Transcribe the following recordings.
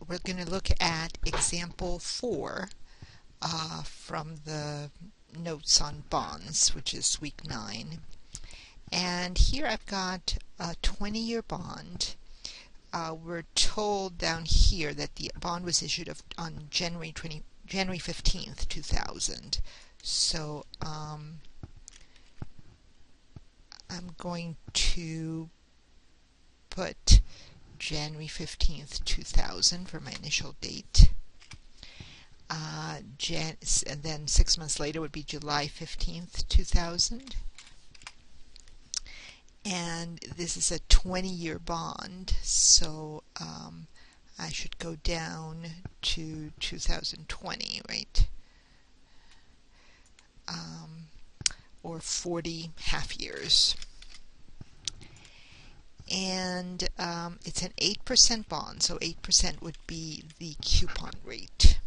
we're going to look at example 4 from the notes on bonds, which is week 9. And here I've got a 20-year bond. We're told down here that the bond was issued on January 15th, 2000. So I'm going to put January 15th, 2000 for my initial date. And then 6 months later would be July 15th, 2000. And this is a 20-year bond, so I should go down to 2020, right? Or 40 half years. And it's an 8% bond, so 8% would be the coupon rate.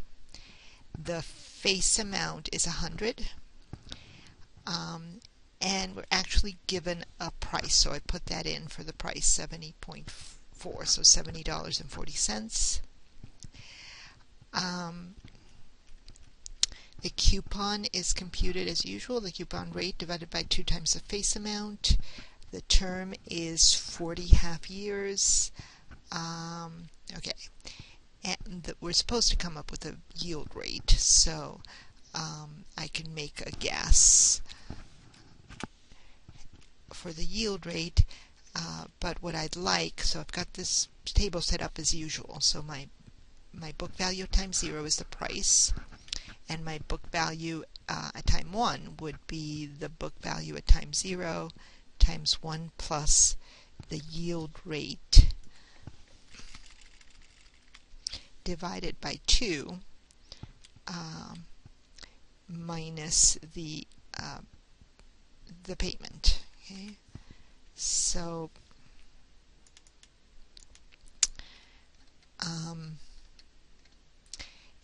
The face amount is 100, and we're actually given a price, so I put that in for the price, 70.4, so $70.40. The coupon is computed as usual, the coupon rate divided by 2 times the face amount. The term is 40 half years. Okay, and we're supposed to come up with a yield rate, so I can make a guess for the yield rate, but what I'd like, so I've got this table set up as usual, so my book value times 0 is the price, and my book value at time 1 would be the book value at time 0 times 1 plus the yield rate divided by 2 minus the payment. Okay, so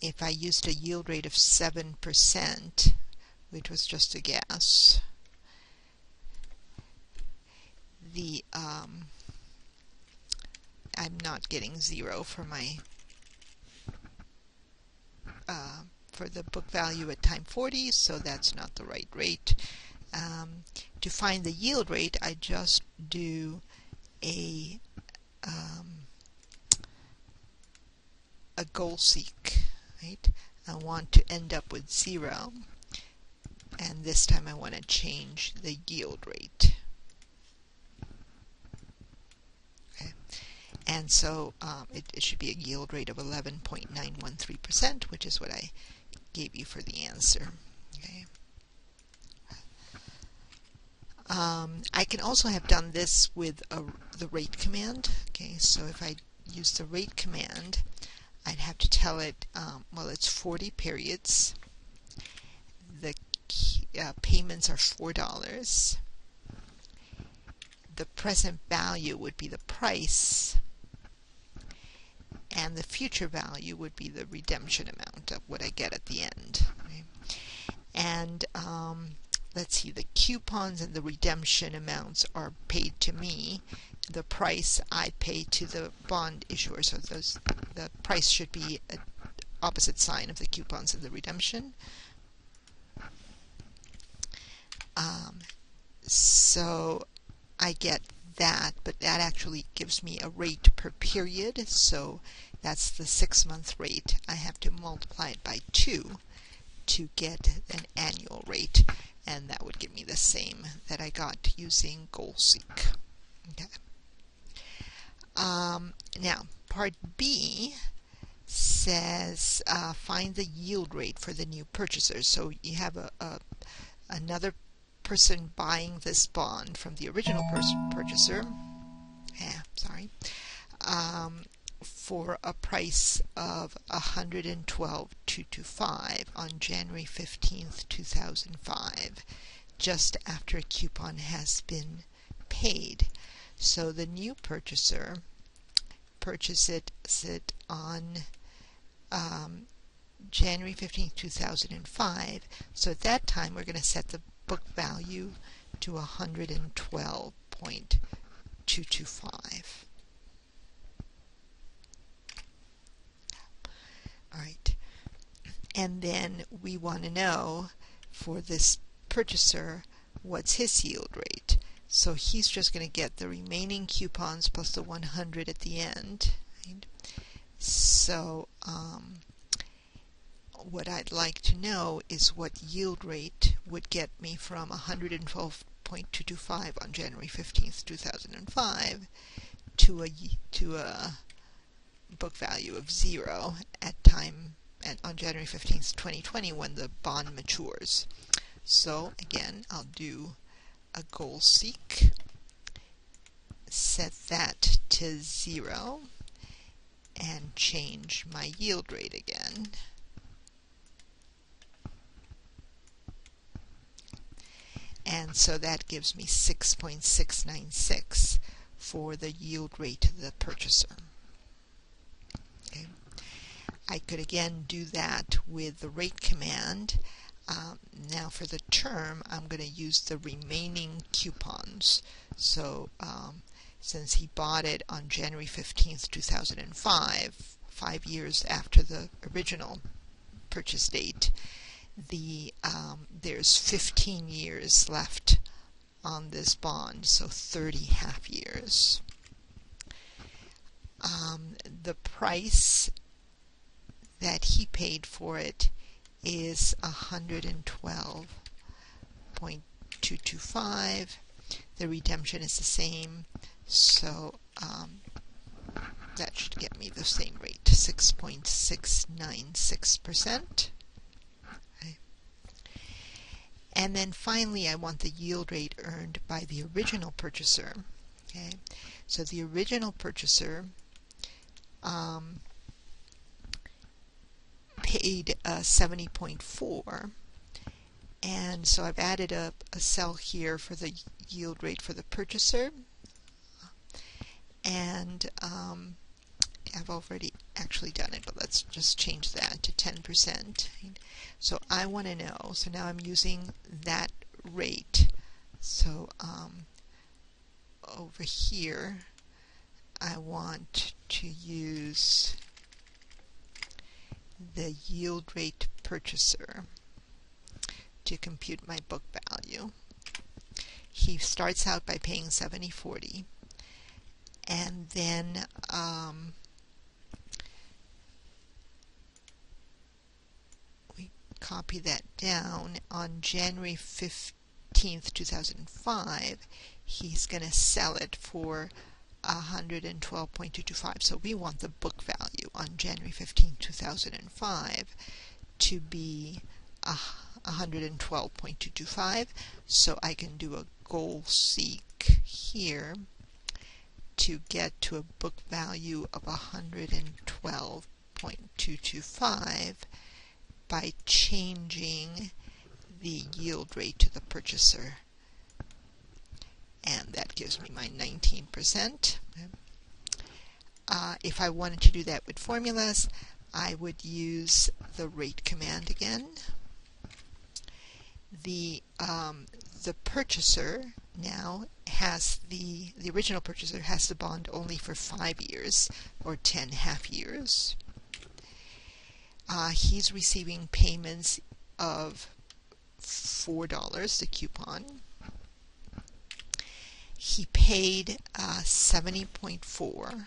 if I used a yield rate of 7%, which was just a guess, I'm not getting 0 for my for the book value at time 40, so that's not the right rate. To find the yield rate, I just do a goal seek, right? I want to end up with 0, and this time I want to change the yield rate. Okay. And so it should be a yield rate of 11.913%, which is what I gave you for the answer. Okay. I can also have done this with the rate command. Okay, so if I use the rate command, I'd have to tell it, well, it's 40 periods. The payments are $4. The present value would be the price, and the future value would be the redemption amount of what I get at the end. Okay? And let's see, the coupons and the redemption amounts are paid to me. The price I pay to the bond issuer, so the price should be an opposite sign of the coupons and the redemption. So I get that, but that actually gives me a rate per period, so that's the 6-month rate. I have to multiply it by 2 to get an annual rate, and that would give me the same that I got using GoalSeek. Okay. Now, part B says find the yield rate for the new purchasers. So you have another person buying this bond from the original purchaser. For a price of $112,225 on January 15th, 2005, just after a coupon has been paid. So the new purchaser purchases it on January 15th, 2005. So at that time, we're going to set the book value to $112,225. And then we want to know for this purchaser what's his yield rate. So he's just going to get the remaining coupons plus the 100 at the end. Right? So what I'd like to know is what yield rate would get me from 112.225 on January 15th, 2005 to a book value of 0 on January 15th, 2020 when the bond matures. So again, I'll do a goal seek, set that to 0, and change my yield rate again. And so that gives me 6.696 for the yield rate to the purchaser. Okay. I could again do that with the rate command. Now for the term, I'm going to use the remaining coupons. So since he bought it on January 15th, 2005, 5 years after the original purchase date, there's 15 years left on this bond, so 30 half years. The price that he paid for it is 112.225. The redemption is the same, so that should get me the same rate, 6.696%. And then finally, I want the yield rate earned by the original purchaser. Okay, so the original purchaser paid 70.4, and so I've added a cell here for the yield rate for the purchaser, and I've already actually done it, but let's just change that to 10%. So I want to know, so now I'm using that rate. So over here, I want to use the yield rate purchaser to compute my book value. He starts out by paying 70.40, and then we copy that down. On January 15th, 2005, he's going to sell it for 112.225. So we want the book value on January 15, 2005 to be 112.225. So I can do a goal seek here to get to a book value of 112.225 by changing the yield rate to the purchaser. And that gives me my 19%. If I wanted to do that with formulas, I would use the rate command again. The purchaser now has the original purchaser has the bond only for 5 years, or 10 half years. He's receiving payments of $4, the coupon. He paid 70.4,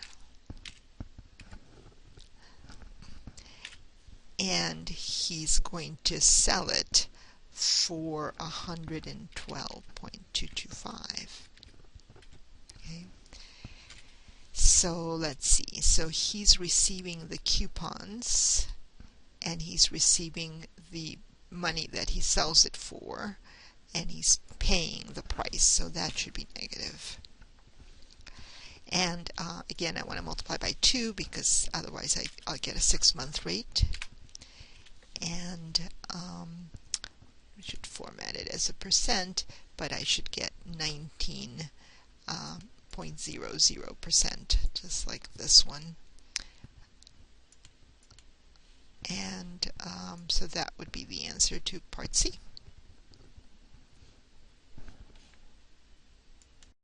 and he's going to sell it for 112.225. Okay. So let's see. So he's receiving the coupons, and he's receiving the money that he sells it for, and he's paying the price, so that should be negative. And again, I want to multiply by 2 because otherwise I'll get a 6-month rate. And we should format it as a percent, but I should get 19.00%, just like this one. And so that would be the answer to part C.